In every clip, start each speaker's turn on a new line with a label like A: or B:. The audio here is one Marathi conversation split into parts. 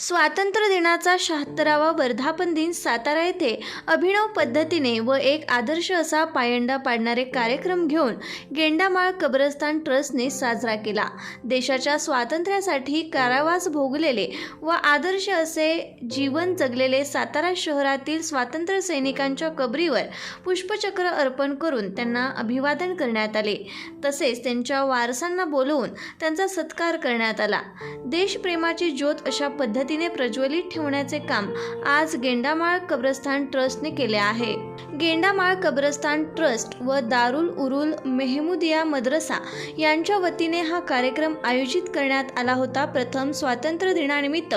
A: स्वातंत्र्य दिनाचा 76वा वर्धापन दिन सातारा येथे अभिनव पद्धतीने व एक आदर्श असा पायंडा पाडणारे कार्यक्रम घेऊन गेंडामाळ कब्रस्तान ट्रस्टने साजरा केला। देशाच्या स्वातंत्र्यासाठी कारावास भोगलेले व आदर्श असे जीवन जगलेले सातारा शहरातील स्वातंत्र्य सैनिकांच्या कबरीवर पुष्पचक्र अर्पण करून त्यांना अभिवादन करण्यात आले। तसेच त्यांच्या वारसांना बोलवून त्यांचा सत्कार करण्यात आला। देशप्रेमाची ज्योत अशा पद्धतीने प्रज्वलित ठेवण्याचे काम आज गेंडामाळ कब्रस्तान ट्रस्टने केले आहे। गेंडामाळ कब्रस्तान ट्रस्ट व दारुल उरुल मेहमुदिया मद्रसा यांच्या वतीने हा कार्यक्रम आयोजित करण्यात आला होता। प्रथम स्वातंत्र्य दिनानिमित्त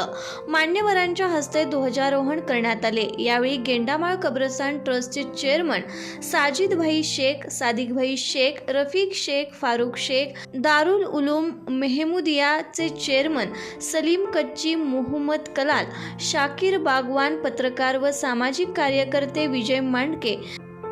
A: मान्यवरांच्या हस्ते ध्वजारोहण करण्यात आले। यावेळी गेंडामाळ कब्रस्तान ट्रस्टचे चेअरमन साजिद भाई शेख, सादिक भाई शेख, रफीक शेख, फारूक शेख, दारुल उलूम मेहमुदियाचे चेअरमन सलीम कच्ची, मोहम्मद कलाल, शाकीर बागवान, पत्रकार व सामाजिक कार्यकर्ते विजय मांडके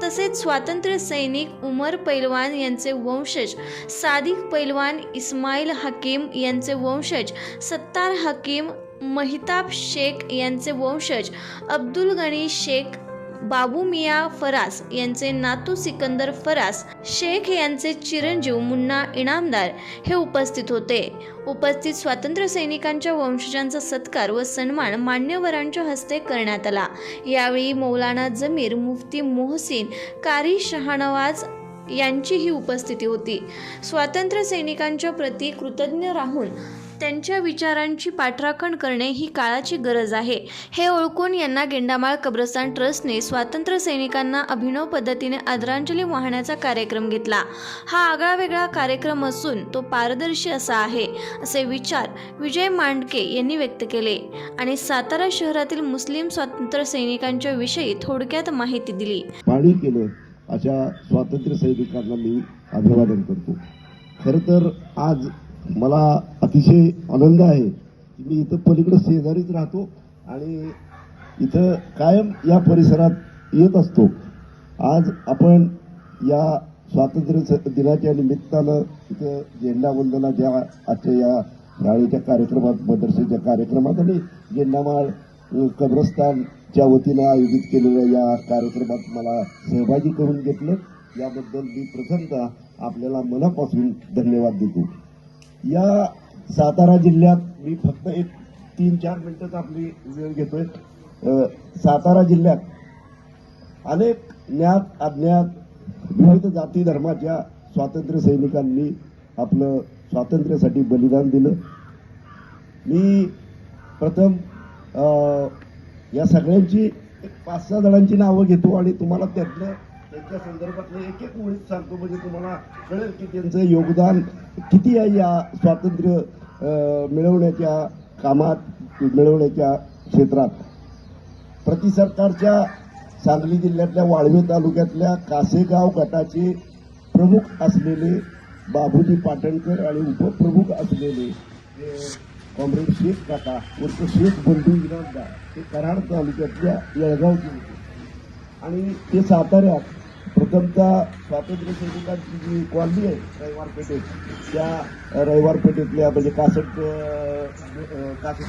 A: तसेच स्वातंत्र्य सैनिक उमर पैलवान यांचे वंशज, सादिक पैलवान, इस्माईल हकीम यांचे वंशज, सत्तार हकीम, महिताब शेख यांचे वंशज, अब्दुल गनी शेख, बाबू मिया फरास यांचे नातू सिकंदर फरास शेख यांचे चिरंजीव मुन्ना इनामदार हे उपस्थित होते। उपस्थित स्वातंत्र्य सैनिकांच्या वंशजांचा सत्कार व सन्मान मान्यवरांच्या हस्ते करण्यात आला। यावेळी मौलाना जमीर, मुफ्ती मोहसिन, कारी शहानवाज यांचीही उपस्थिती होती। स्वातंत्र्य सैनिकांच्या प्रती कृतज्ञ राहून त्यांच्या विचारांची पाठराखण करणे ही काळाची गरज आहे, हे ओळखून यांना गेंडामाळ कब्रस्तान ट्रस्टने स्वातंत्र्य सैनिकांना अभिनव पद्धतीने आदरांजली वाहण्याचा कार्यक्रम घेतला। हा आगळावेगळा कार्यक्रम असून तो पारदर्शी असा आहे, असे विचार विजय मांडके यांनी व्यक्त केले आणि सातारा शहरातील मुस्लिम स्वातंत्र्य सैनिकांच्या विषयी थोडक्यात माहिती दिली।
B: पाणी केलं अशा स्वातंत्र्य सैनिकांना मी अभिवादन करतो। खरं तर आज मला अतिशय आनंद आहे की मी इथं पलीकडे शेजारीच राहतो आणि इथं कायम या परिसरात येत असतो। आज आपण या स्वातंत्र्य दिनाच्या निमित्तानं इथं झेंडावंदनाच्या आजच्या या शाळेच्या कार्यक्रमात, मदरसेच्या कार्यक्रमात आणि गेंडामाळ कब्रस्तानच्या वतीनं आयोजित केलेल्या या कार्यक्रमात मला सहभागी करून घेतलं, याबद्दल मी प्रथमतः आपल्याला मनापासून धन्यवाद देतो। या सातारा जिल्ह्यात मी फक्त एक 3-4 मिनिटच आपली वेळ घेतोय। सातारा जिल्ह्यात अनेक ज्ञात अज्ञात विविध जाती धर्माच्या स्वातंत्र्य सैनिकांनी आपलं स्वातंत्र्यासाठी बलिदान दिलं। मी प्रथम या सगळ्यांची 5-6 जणांची नावं घेतो आणि तुम्हाला त्यांच्या संदर्भातलं एक एक ओळीत सांगतो, म्हणजे तुम्हाला कळेल की त्यांचं योगदान किती आहे या स्वातंत्र्य मिळवण्याच्या कामात, मिळवण्याच्या क्षेत्रात। सरकारच्या सांगली जिल्ह्यातल्या वाळवे तालुक्यातल्या कासेगाव गटाचे प्रमुख असलेले बाबूजी पाटणकर आणि उपप्रमुख असलेले कॉम्रेड शेख काका उर्फ शेख बंधू इनामदार हे कराड तालुक्यातल्या येळगावचे होते आणि ते साताऱ्यात प्रथमतः स्वातंत्र्य सैनिकांची जी कॉलनी आहे रविवार पेठेत, त्या रविवार पेठेतल्या म्हणजे कासट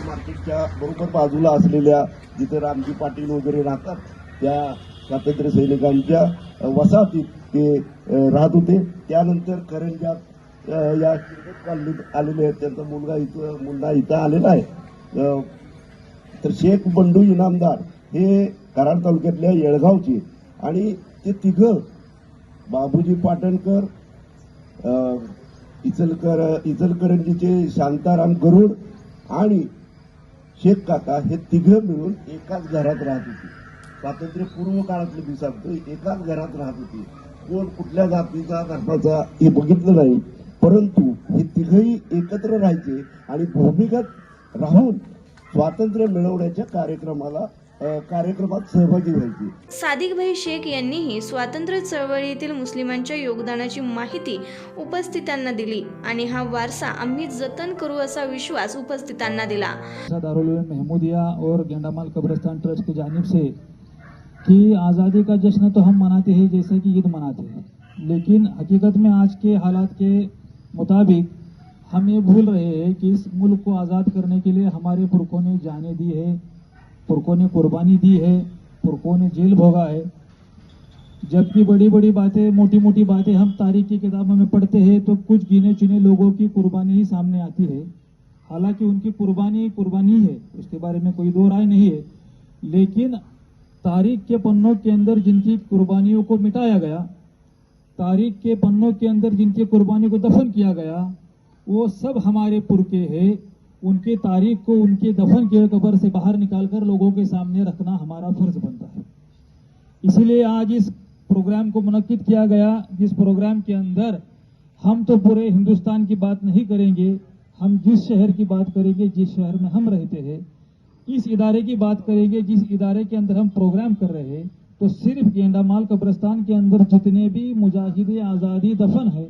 B: मार्केटच्या बरोबर बाजूला असलेल्या जिथे रामजी पाटील वगैरे राहतात त्या स्वातंत्र्य सैनिकांच्या वसाहतीत ते राहत होते। त्यानंतर करंजात या कॉलनीत आलेले आहेत, त्यांचा मुलगा इथं आलेला आहे। तर शेख बंडू इनामदार हे कराड तालुक्यातल्या येळगावचे आणि ते तिघं बाबूजी पाटणकर, इचलकरंजीचे शांताराम गरुड आणि शेख काका हे तिघं मिळून एकाच घरात राहत होते। स्वातंत्र्यपूर्व काळातलं मी सांगतो, एकाच घरात राहत होते। कोण कुठल्या जातीचा धर्माचा हे बघितलं नाही, परंतु हे तिघही एकत्र राहायचे आणि भूमिगत राहून स्वातंत्र्य मिळवण्याच्या कार्यक्रमात सहभागी व्हायचे।
A: सादिक भाई शेख यांनीही स्वातंत्र्य चळवळीतील मुस्लिमांच्या योगदानाची माहिती उपस्थितांना दिली आणि हा वारसा आम्ही जतन करू असा विश्वास उपस्थितांना दिला।
C: दारुल उलूम मेहमुदिया और गेंडामाल कब्रस्तान ट्रस्ट की जानिब से कि आज़ादी का जश्न तो हम मनाते हैं जैसे कि ईद मनाते हैं, लेकिन हकीकत में आज के हालात के मुताबिक हम ये भूल रहे हैं कि इस मुल्क को आज़ाद करने के लिए हमारे पुरखों ने जानें दी है, पुरखों ने कुर्बानी दी है, पुरखों ने जेल भोगा है। जबकि बड़ी बड़ी बातें, मोटी मोटी बातें हम तारीख की किताबों में पढ़ते हैं तो कुछ गिने चुने लोगों की कुर्बानी ही सामने आती है। हालांकि उनकी कुर्बानी है, उसके बारे में कोई दो राय नहीं है, लेकिन तारीख के पन्नों के अंदर जिनकी कुर्बानियों को मिटाया गया, तारीख के पन्नों के अंदर जिनकी कुर्बानी को दफन किया गया, वो सब हमारे पुरखे हैं। उनके तारीख को उनके दफन किए कब्र से बाहर निकालकर लोगों के सामने रखना हमारा फर्ज बनता है। इसीलिए आज इस प्रोग्राम को मुनक्किद किया गया, जिस प्रोग्राम के अंदर हम तो पूरे हिंदुस्तान की बात नहीं करेंगे, हम जिस शहर की बात करेंगे, जिस शहर में हम रहते हैं, इस इदारे की बात करेंगे, जिस इदारे के अंदर हम प्रोग्राम कर रहे हैं। तो सिर्फ गेंडामाल कब्रिस्तान के अंदर जितने भी मुजाहिदे आज़ादी दफन है,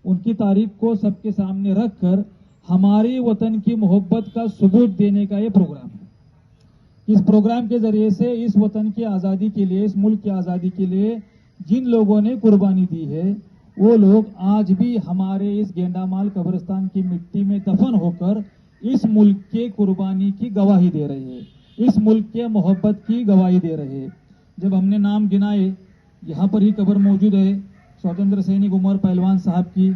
C: उनकी तारीख को सबके सामने रखकर हमारे वतन की मोहब्बत का सबूत देने का ये प्रोग्राम है। इस प्रोग्राम के जरिए से इस वतन की आज़ादी के लिए, इस मुल्क की आज़ादी के लिए जिन लोगों ने कुर्बानी दी है, वो लोग आज भी हमारे इस गेंडामाल कब्रिस्तान की मिट्टी में दफन होकर इस मुल्क के कुर्बानी की गवाही दे रहे हैं, इस मुल्क के मोहब्बत की गवाही दे रहे हैं। जब हमने नाम गिनाए, यहाँ पर ही कब्र मौजूद है स्वतंत्र सैनिक उमर पहलवान साहब की,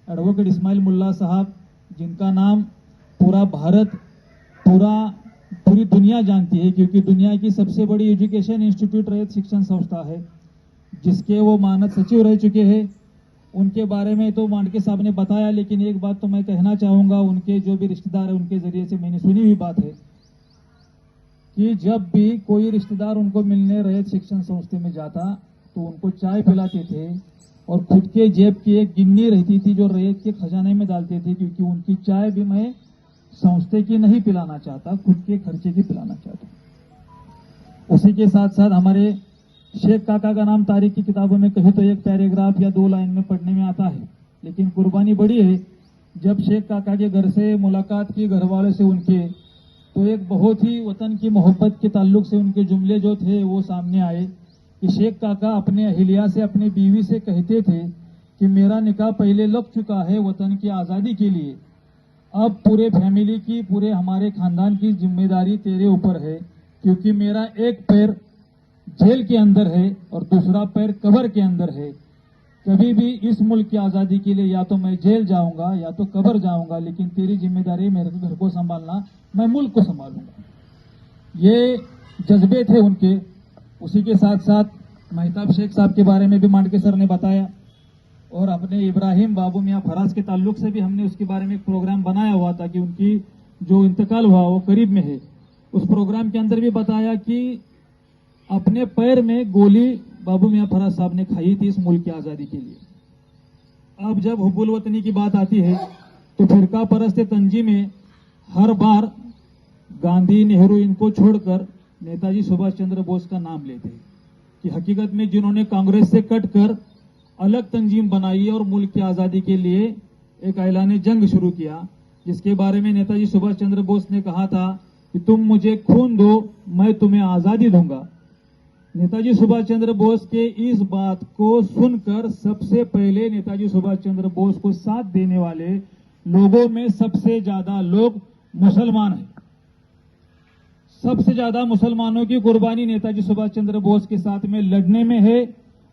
C: एडवोकेट इस्माइल मुल्ला साहब, जिनका नाम पूरा भारत, पूरी दुनिया जानती है, क्योंकि दुनिया की सबसे बड़ी एजुकेशन इंस्टीट्यूट रहित शिक्षण संस्था है, जिसके वो मानद सचिव रह चुके हैं। उनके बारे में तो मांडके साहब ने बताया, लेकिन एक बात तो मैं कहना चाहूंगा, उनके जो भी रिश्तेदार है उनके जरिए से मैंने सुनी हुई बात है कि जब भी कोई रिश्तेदार उनको मिलने रहित शिक्षण संस्था में जाता तो उनको चाय पिलाते थे और खुद के जेब की एक गिन्नी रहती थी जो रैयत के खजाने में डालते थे, क्योंकि उनकी चाय भी मैं संस्था की नहीं पिलाना चाहता, खुद के खर्चे की पिलाना चाहता। उसी के साथ साथ हमारे शेख काका का नाम तारीख की किताबों में कहे तो एक पैराग्राफ या 2 लाइन में पढ़ने में आता है, लेकिन कुर्बानी बड़ी है। जब शेख काका के घर से मुलाकात की घर वाले से उनके, तो एक बहुत ही वतन की मोहब्बत के ताल्लुक से उनके जुमले जो थे वो सामने आए कि शेख काका अपने अहिलिया से, अपनी बीवी से कहते थे कि मेरा निकाह पहले लग चुका है वतन की आज़ादी के लिए, अब पूरे फैमिली की, पूरे हमारे खानदान की जिम्मेदारी तेरे ऊपर है, क्योंकि मेरा एक पैर जेल के अंदर है और दूसरा पैर कब्र के अंदर है। कभी भी इस मुल्क की आज़ादी के लिए या तो मैं जेल जाऊंगा या तो कब्र जाऊंगा, लेकिन तेरी जिम्मेदारी मेरे घर को संभालना, मैं मुल्क को संभालूंगा। ये जज्बे थे उनके। उसी के साथ साथ महताब शेख साहब के बारे में भी मांडके सर ने बताया, और अपने इब्राहिम बाबू मियाँ फराज के ताल्लुक से भी हमने उसके बारे में एक प्रोग्राम बनाया हुआ था कि उनकी जो इंतकाल हुआ वो करीब में है। उस प्रोग्राम के अंदर भी बताया कि अपने पैर में गोली बाबू मियाँ फराज साहब ने खाई थी इस मुल्क की आज़ादी के लिए। अब जब हुब्बुल वतनी की बात आती है तो फिरका परस्त तंजीमें हर बार गांधी, नेहरू इनको छोड़कर नेताजी सुभाष चंद्र बोस का नाम लेते हैं कि हकीकत में जिन्होंने कांग्रेस से कट कर अलग तंजीम बनाई और मुल्क की आज़ादी के लिए एक ऐलान जंग शुरू किया, जिसके बारे में नेताजी सुभाष चंद्र बोस ने कहा था कि तुम मुझे खून दो, मैं तुम्हें आज़ादी दूंगा। नेताजी सुभाष चंद्र बोस के इस बात को सुनकर सबसे पहले नेताजी सुभाष चंद्र बोस को साथ देने वाले लोगों में सबसे ज्यादा लोग मुसलमान हैं। सबसे ज्यादा मुसलमानों की कुर्बानी नेताजी सुभाष चंद्र बोस के साथ में लड़ने में है,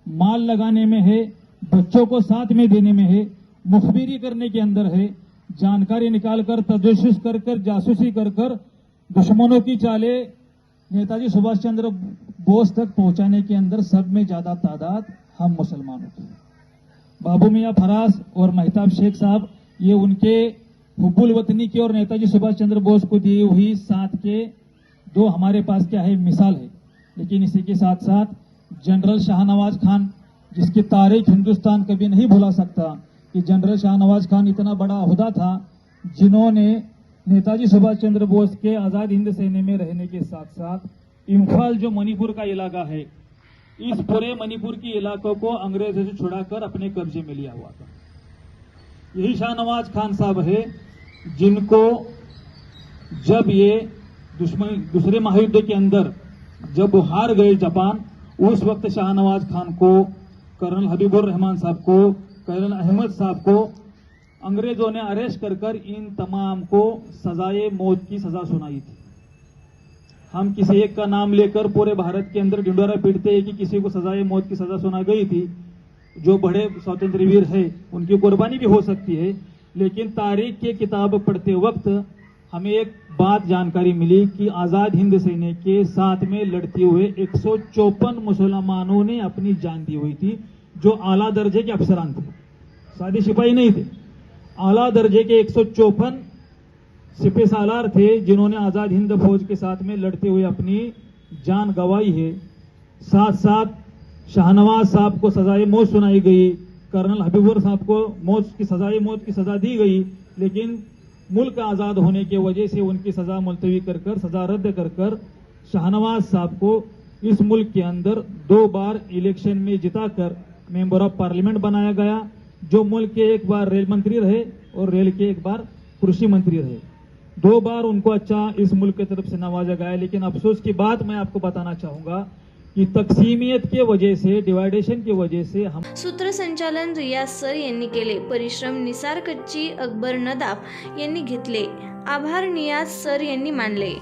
C: माल लगाने में है, बच्चों को साथ में देने में है, मुखबिरी करने के अंदर है, जानकारी निकालकर, तजस्सुस कर कर, जासूसी कर कर दुश्मनों की चाले नेताजी सुभाष चंद्र बोस तक पहुंचाने के अंदर सब में ज्यादा तादाद हम मुसलमानों की। बाबू मियाँ फराज और महताब शेख साहब, ये उनके हुब्बुल वतनी की और नेताजी सुभाष चंद्र बोस को दी हुई साथ के दो हमारे पास क्या है मिसाल है। लेकिन इसी के साथ साथ जनरल शाहनवाज खान, जिसकी तारीख हिंदुस्तान कभी नहीं भुला सकता कि जनरल शाहनवाज खान इतना बड़ा ओहदा था जिन्होंने नेताजी सुभाष चंद्र बोस के आजाद हिंद सेना में रहने के साथ साथ इम्फाल जो मणिपुर का इलाका है, इस पूरे मणिपुर के इलाकों को अंग्रेजों से छुड़ाकर अपने कब्जे में लिया हुआ था। यही शाहनवाज खान साहब है जिनको जब ये दूसरे महायुद्ध के अंदर जब वो हार गए जापान, उस वक्त शाहनवाज खान को, कर्नल हबीबुर रहमान साहब को, कर्नल अहमद साहब को अंग्रेजों ने अरेस्ट कर इन तमाम को सजाए मौत की सजा सुनाई थी। हम किसी एक का नाम लेकर पूरे भारत के अंदर ढिंडोरा पीटते हैं कि किसी को सजाए मौत की सजा सुनाई गई थी। जो बड़े स्वतंत्र वीर है उनकी कुर्बानी भी हो सकती है, लेकिन तारीख की किताब पढ़ते वक्त हमें एक बात जानकारी मिली कि आजाद हिंद सेना के साथ में लड़ते हुए 154 मुसलमानों ने अपनी जान दी हुई थी, जो आला दर्जे के अफसरान थे, सादे सिपाही नहीं थे। आला दर्जे के 154 सिपह सालार थे जिन्होंने आजाद हिंद फौज के साथ में लड़ते हुए अपनी जान गंवाई है। साथ साथ शाहनवाज साहब को सजाए मौत सुनाई गई, कर्नल हबीबुर साहब को मौत की सजा दी गई, लेकिन मुल्क आजाद होने की वजह से उनकी सजा मुलतवी कर सजा रद्द कर शाहनवाज साहब को इस मुल्क के अंदर 2 बार इलेक्शन में जिताकर मेंबर ऑफ पार्लियामेंट बनाया गया, जो मुल्क के एक बार रेल मंत्री रहे और रेल के एक बार कृषि मंत्री रहे। 2 बार उनको अच्छा इस मुल्क की तरफ से नवाजा गया। लेकिन अफसोस की बात मैं आपको बताना चाहूंगा की तकसीमियत के वजह से, डिवाइडेशन की वजह से हम
A: सूत्रसंचालन रियाज सर यांनी केले। परिश्रम निसार कच्ची, अकबर नदाफ यांनी घेतले। आभार नियाज सर यांनी मानले।